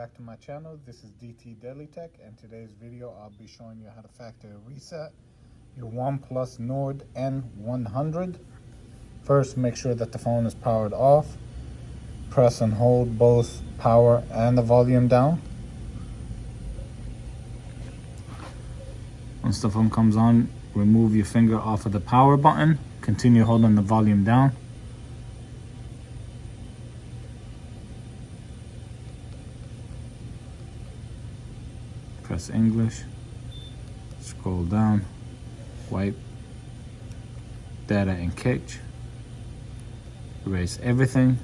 back to my channel. This is DailyTech, and today's video I'll be showing you how to factory reset your OnePlus Nord N100. First, make sure that the phone is powered off. Press and hold both power and the volume down. Once the phone comes on, remove your finger off of the power button. Continue holding the volume down. Press English, scroll down, wipe, data and cache, erase everything,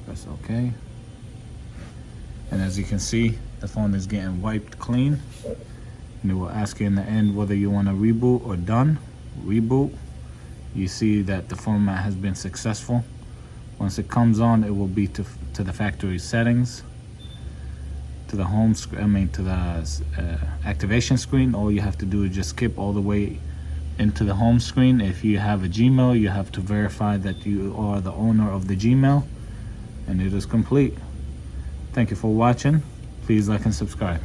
press OK, and as you can see, the phone is getting wiped clean, and it will ask you in the end whether you want to reboot or done. Reboot, you see that the format has been successful. Once it comes on, it will be to the factory settings, to the home screen, to the activation screen. All you have to do is just skip all the way into the home screen. If you have a Gmail, you have to verify that you are the owner of the Gmail, and it is complete. Thank you for watching. Please like and subscribe.